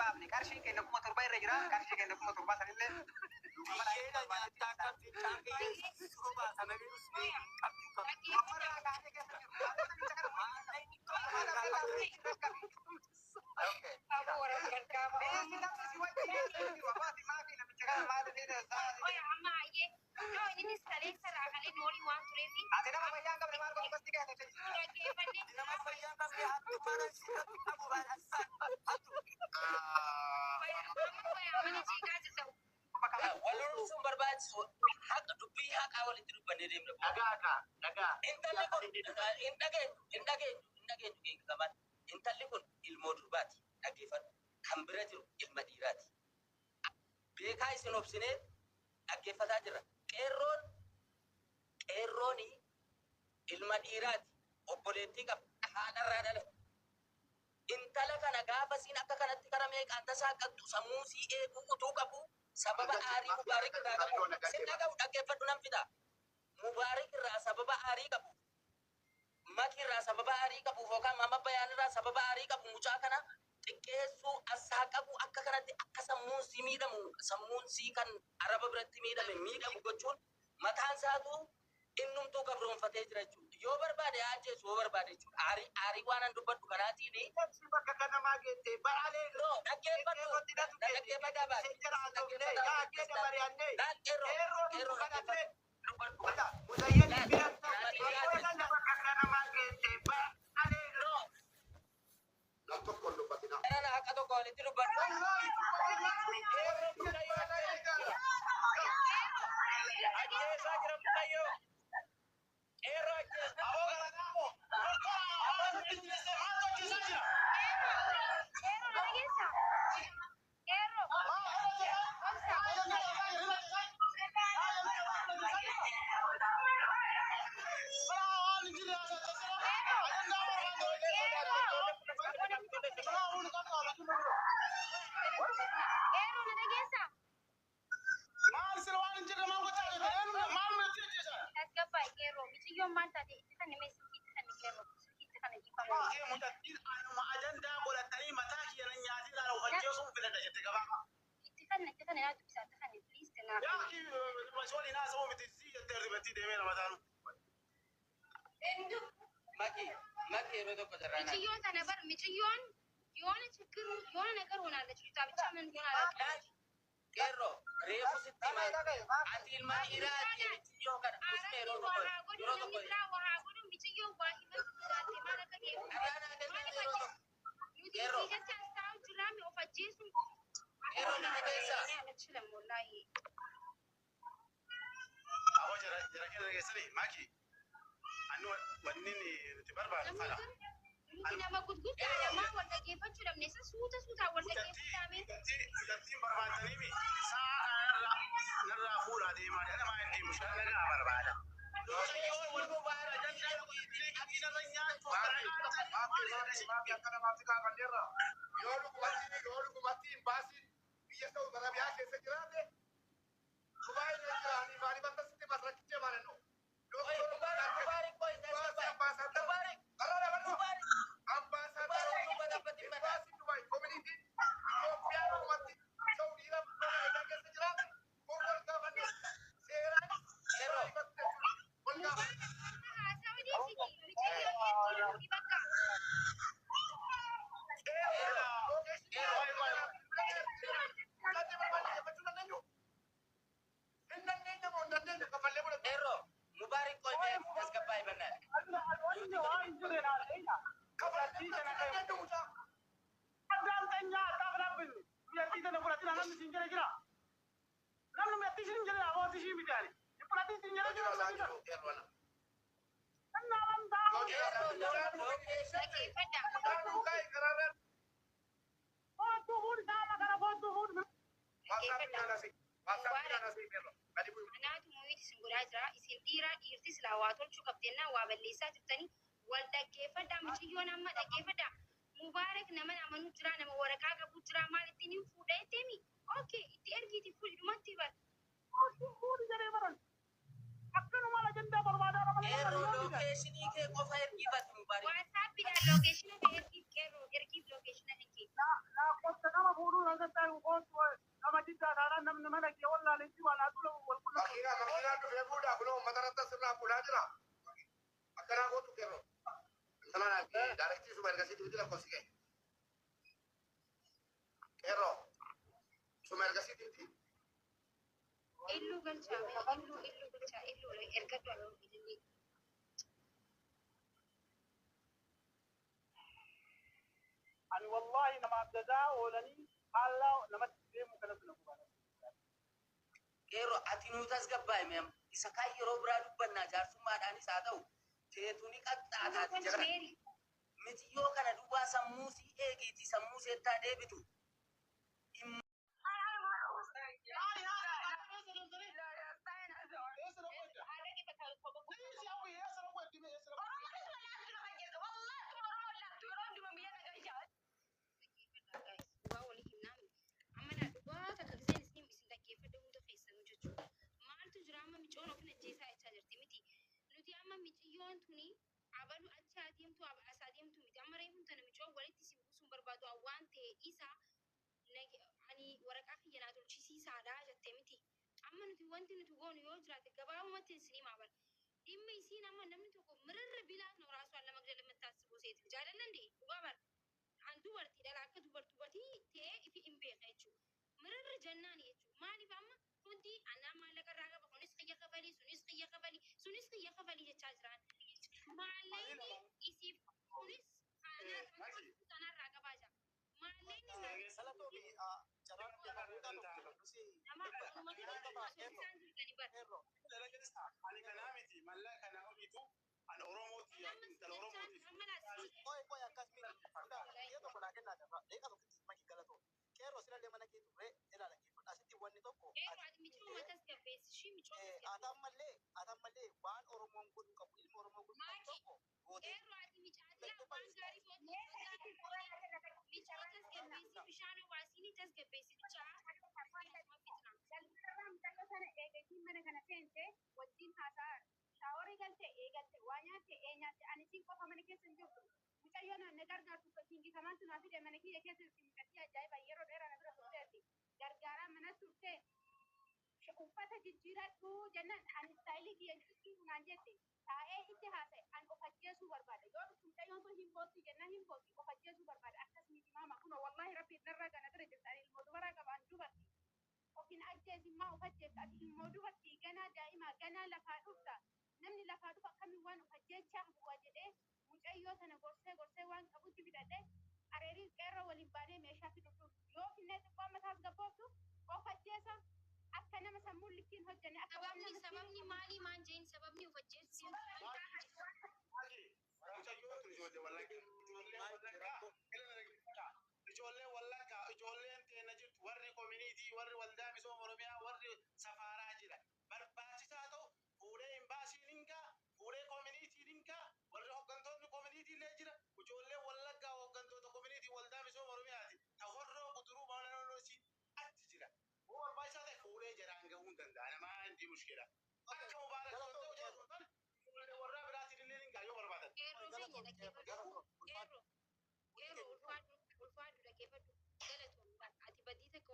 baafne qarshii keenya 1700 irra jira qarshii keenya 1700 sanillee intalli kun ilmoo durbaati dhaggeeffadhu kan bira jiru ilma dhiiraati beekaa isin obsinee dhaggeeffataa jira qeerrooni ilma dhiiraati obboleettii qaba haadharraa dhala intala kana gaafa siin akka kanatti karamee qaantasaa qabdu sammuu sii eeguu utuu qabu sababa aarii mubaarik irraa qabu sin dhagahu dhaggeeffadhu nan fida mubaarik irraa sababa aarii qabu makirraa sababa aarii qabu yookaan mama bayaanirraa sababa aarii qabu mucaa kana xiqqeessuu asaa qabu akka kanatti akka sammuun sii miidhamu sammuun sii kan araba biratti miidhamu gochuun mataan isaatu innumtuu gabroonfatee jira jechuudha yoo barbaade ajjeesu yoo barbaade jechuudha aarii waan an dubbadhu kanaatiin bakka kana maa geette ba'aalee dhaggeeffadhu dhaggeeffataa baate Mubarak nama nama nujra nama waraka ka bujra mal tini fuda temi okay iti ergi ti full mati bat full jare baran akkana mala janda barbada location ke ko fa ergi bat Mubarak WhatsApp ida location ke ergi kero ergi location hanki لا قلت انا بقولوا لك انت قلت كما جيت انا من ملك ولا لنتي ولا طول والكل ماكينا في بودا كلهم مدرت سرنا بودا akana go to kero sana na ki direct su merga city dila kosike kero su merga city ti illu galcha illu erga to idini ani wallahi nama abdada olani alla nama temu kana suna kubana Kero ati nutas gabbai mem isa kai yero bra dubbanna jaarsummaadhaanis haa ta'u feetuni qaxxaataati jira miti yoo kana duwwaa sammuu si eegiiti sammuu seettaa deebitu abalu achaadimtu asaadimtu miti amma reefun tana micoo walitti si buusuun barbaadu waan ta'e isa ani waraqaa kiyyanaa tolchisiisaadha jettee miti amma nuti wanti nuti goonu yoo jiraate gabaabumatti isinii maabal dhimma isiin amma namni tokko mirarra bilaat no raasuu alla magda lamatti taasisuu seetil jaalallan dee dhugaa bar an dubartii dhala akka dubartii ta'ee ifi hin beeka jechuudha mirarra jannaan jechuudha maaliif amma hundi annaa maallaqa irraa qaba kunis xiyya kabalii sunis xiyya kabalii jechaa jiraan maalleen isiif kunis kanarraa qabaa jira maalleen uffata jijjiiradhu jennaan ani istaayilii kiyya jijjiiruu naan jette taa'ee itti haasa'e an of ajjeesuu barbaada yoo mucayyoon sun hin boottu jennaan hin boottu of ajjeesuu barbaada akkas miti maama kun wallahi rabbi narraa gana bira jirta ani ilmoo dubaraa qaba an dubarti of hin ajjeesimmaa of ajjeessa ati ilmoo dubartii ganaa daa'imaa ganaa lafaa dhufta namni lafaa dhufa akkamiin waan of ajjeechaa bu'aa jedhee mucayyoo tana gorsee waan qabutti fidadhe areerii qeerroo waliin baanee meeshaa fiduuf yoo finnee xiqqoo mataas gabbooftu of ajjeesa akka nama sammuun likkiin hojjenne akka sababni maalii maan jeen sababni of ajjeessi ijoollee wallaggaa ijoolleen teena jirtu warri koominiitii warri waldaa misooma oromiyaa warri safaaraa jira barbaachisaa ta'u fuudhee imbaasiin hingaa fuudhee koominiitiin hingaa warri hooggantoonni koominiitii illee jira ijoollee wallaggaa hooggantoota koominiitii waldaa misooma oromiyaati ta horroo kuduruu maananolosii achi jira boo barbaachisaa ta'e fuudhee jedhaan gahuun danda'a namaa hindi mushkila akka mubaarak yoo ta'u jedhu ijoollee warraa biraatiin illee hingaa yoo barbaadan ulfaadhu dhaggeeffadhu galatoon ati badii takka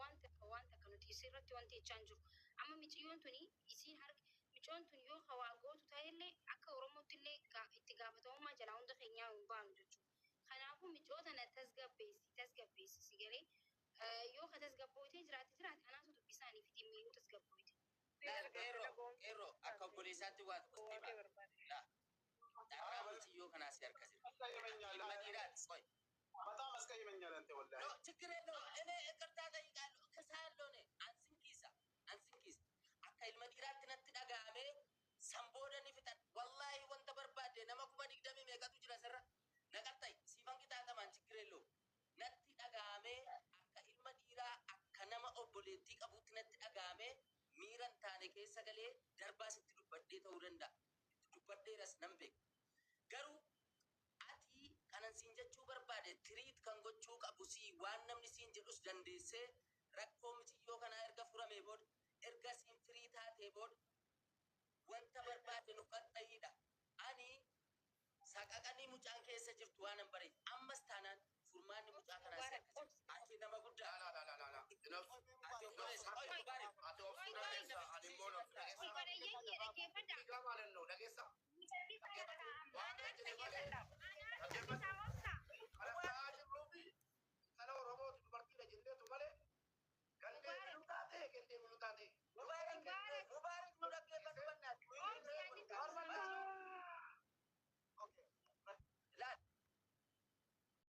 waan takka nuti isirratti wanti jechaan jiru amma miciyyoon tuni isiin harka micoon tun yoo hawaa gootu ta'ellee akka oromootti illee itti gaafatamummaa jalaa hunda keenyaa hin baanu jechuudha kanaafuu micoo tana tasgabbeessi si galee yoo ka tasgabbooytee jiraate anaatu dubbisaanii fi dhimmi yoo tasgabbooyte. Qeerroo akka obboleessaatti waa tokko sitti hima. Dharraa miciyyoo kanaas harka jira. Ilma dhiiraati qoy. በጣም አስቀይመኛል አንተ ወላሂ ነው ችግር የለውም እኔ ይቅርታ ጠይቃለሁ ከሳለሁ እኔ አንስንኪሳ akka ilma dhiiraatti natti dhaga'ame samboodani fixan wallahi wanta barbaade nama kuma digdami meeqatu jira sirra naqaxxay siifan qixaatamaan ችግር የለውም natti dhaga'ame akka ilma dhiiraa akka nama obboleettii qabutti natti dhaga'ame miiran taane keessa galee darbaa sitti dubbadhee ta'uu danda'a dubbadheeras nan beeka garuu kanan siin jechuu barbaade tiriit kan gochuu qabu sii waan namni siin jedhus dandeessee rakkoo miciyyoo kanaa erga furamee booda erga siin firii taatee booda wanta barbaade nu qaxxayiidha ani saqaqanii mucaan keessa jirtu waan hin bareedu ammas taanaan furmaata furmaanni mucaa kanaa